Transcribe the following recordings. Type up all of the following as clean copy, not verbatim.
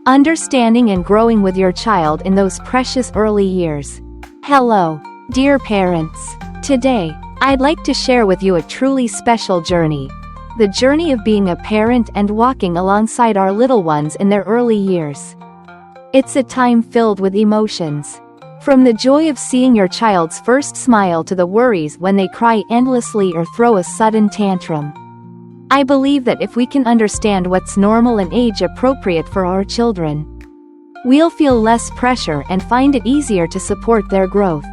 understanding and growing with your child in those precious early years. Hello, dear parents. Today, I'd like to share with you a truly special journey. The journey of being a parent and walking alongside our little ones in their early years. It's a time filled with emotions. From the joy of seeing your child's first smile to the worries when they cry endlessly or throw a sudden tantrum. I believe that if we can understand what's normal and age-appropriate for our children, we'll feel less pressure and find it easier to support their growth.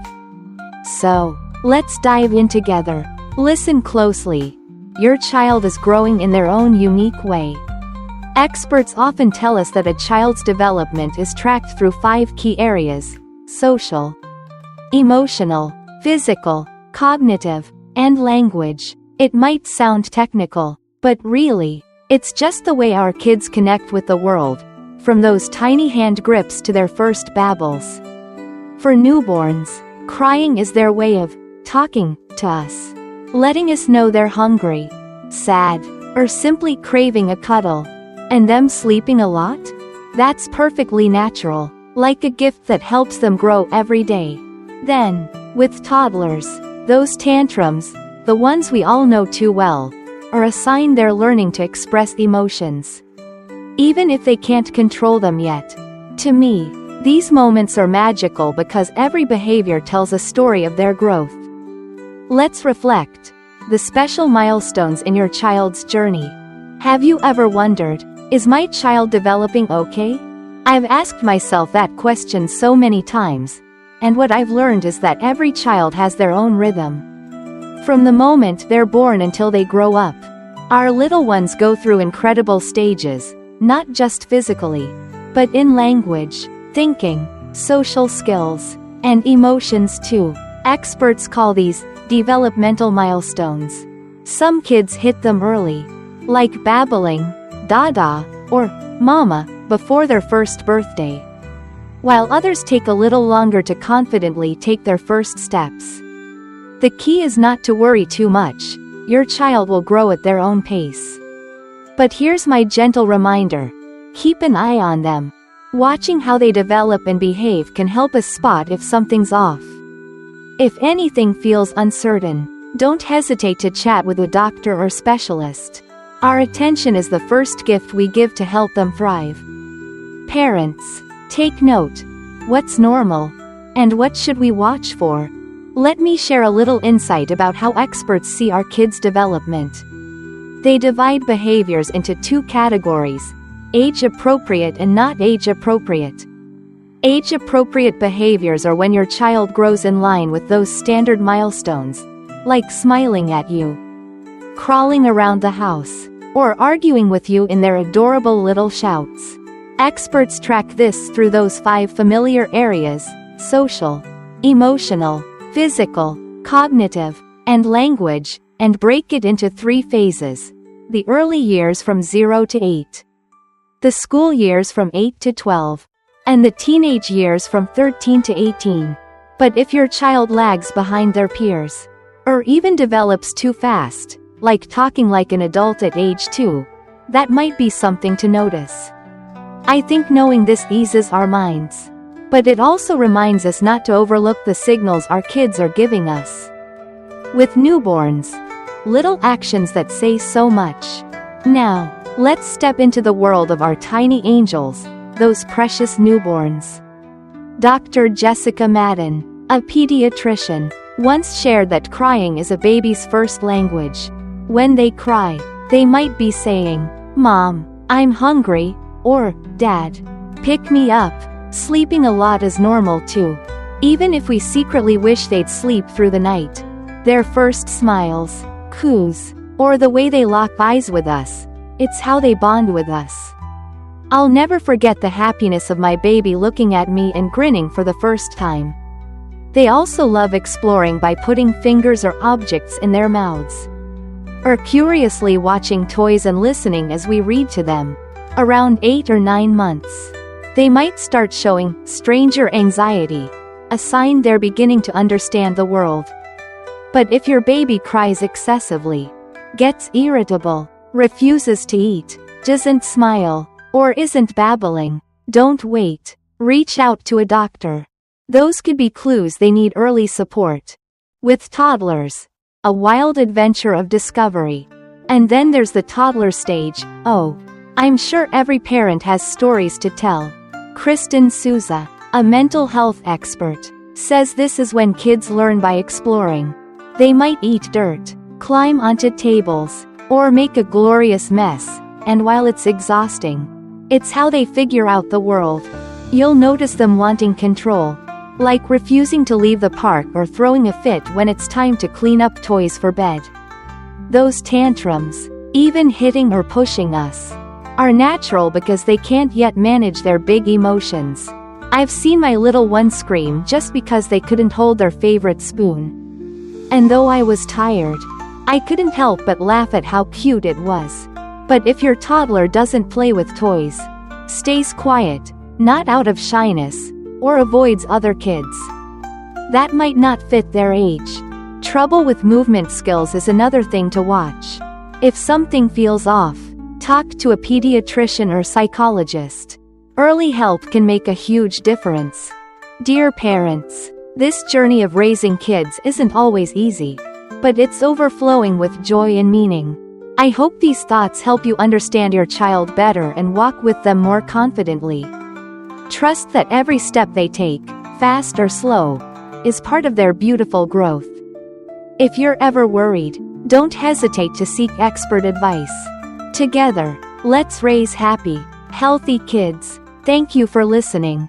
So, let's dive in together. Listen closely. Your child is growing in their own unique way. Experts often tell us that a child's development is tracked through 5 key areas: social, emotional, physical, cognitive, and language. It might sound technical, but really, it's just the way our kids connect with the world, from those tiny hand grips to their first babbles. For newborns, crying is their way of talking to us, letting us know they're hungry, sad, or simply craving a cuddle. And them sleeping a lot? That's perfectly natural, like a gift that helps them grow every day. Then, with toddlers, those tantrums, the ones we all know too well, are a sign they're learning to express emotions, even if they can't control them yet. To me, these moments are magical because every behavior tells a story of their growth. Let's reflect. The special milestones in your child's journey. Have you ever wondered, is my child developing okay? I've asked myself that question so many times, and what I've learned is that every child has their own rhythm. From the moment they're born until they grow up, our little ones go through incredible stages, not just physically, but in language, thinking, social skills, and emotions too. Experts call these developmental milestones. Some kids hit them early, like babbling, dada, or mama, before their first birthday, while others take a little longer to confidently take their first steps. The key is not to worry too much. Your child will grow at their own pace. But here's my gentle reminder. Keep an eye on them. Watching how they develop and behave can help us spot if something's off. If anything feels uncertain, don't hesitate to chat with a doctor or specialist. Our attention is the first gift we give to help them thrive. Parents, take note. What's normal? And what should we watch for? Let me share a little insight about how experts see our kids' development. They divide behaviors into 2 categories: age-appropriate and not age-appropriate. Age-appropriate behaviors are when your child grows in line with those standard milestones, like smiling at you, crawling around the house, or arguing with you in their adorable little shouts. Experts track this through those 5 familiar areas: social, emotional, physical, cognitive, and language, and break it into 3 phases. The early years from 0 to 8. The school years from 8 to 12. And the teenage years from 13 to 18. But if your child lags behind their peers, or even develops too fast, like talking like an adult at age 2, that might be something to notice. I think knowing this eases our minds. But it also reminds us not to overlook the signals our kids are giving us. With newborns, little actions that say so much. Now, let's step into the world of our tiny angels, those precious newborns. Dr. Jessica Madden, a pediatrician, once shared that crying is a baby's first language. When they cry, they might be saying, "Mom, I'm hungry," or "Dad, pick me up." Sleeping a lot is normal too. Even if we secretly wish they'd sleep through the night. Their first smiles, coos, or the way they lock eyes with us, it's how they bond with us. I'll never forget the happiness of my baby looking at me and grinning for the first time. They also love exploring by putting fingers or objects in their mouths, or curiously watching toys and listening as we read to them. Around 8 or 9 months, they might start showing stranger anxiety, a sign they're beginning to understand the world. But if your baby cries excessively, gets irritable, refuses to eat, doesn't smile, or isn't babbling, Don't wait. Reach out to a doctor. Those could be clues they need early support. With toddlers, a wild adventure of discovery. And then there's the toddler stage. Oh, I'm sure every parent has stories to tell. Kristen Souza, a mental health expert, says this is when kids learn by exploring. They might eat dirt, climb onto tables, or make a glorious mess, and while it's exhausting, it's how they figure out the world. You'll notice them wanting control, like refusing to leave the park or throwing a fit when it's time to clean up toys for bed. Those tantrums, even hitting or pushing us, are natural because they can't yet manage their big emotions. I've seen my little ones scream just because they couldn't hold their favorite spoon. And though I was tired, I couldn't help but laugh at how cute it was. But if your toddler doesn't play with toys, stays quiet, not out of shyness, or avoids other kids, that might not fit their age. Trouble with movement skills is another thing to watch. If something feels off, talk to a pediatrician or psychologist. Early help can make a huge difference. Dear parents, this journey of raising kids isn't always easy, but it's overflowing with joy and meaning. I hope these thoughts help you understand your child better and walk with them more confidently. Trust that every step they take, fast or slow, is part of their beautiful growth. If you're ever worried, don't hesitate to seek expert advice. Together, let's raise happy, healthy kids. Thank you for listening.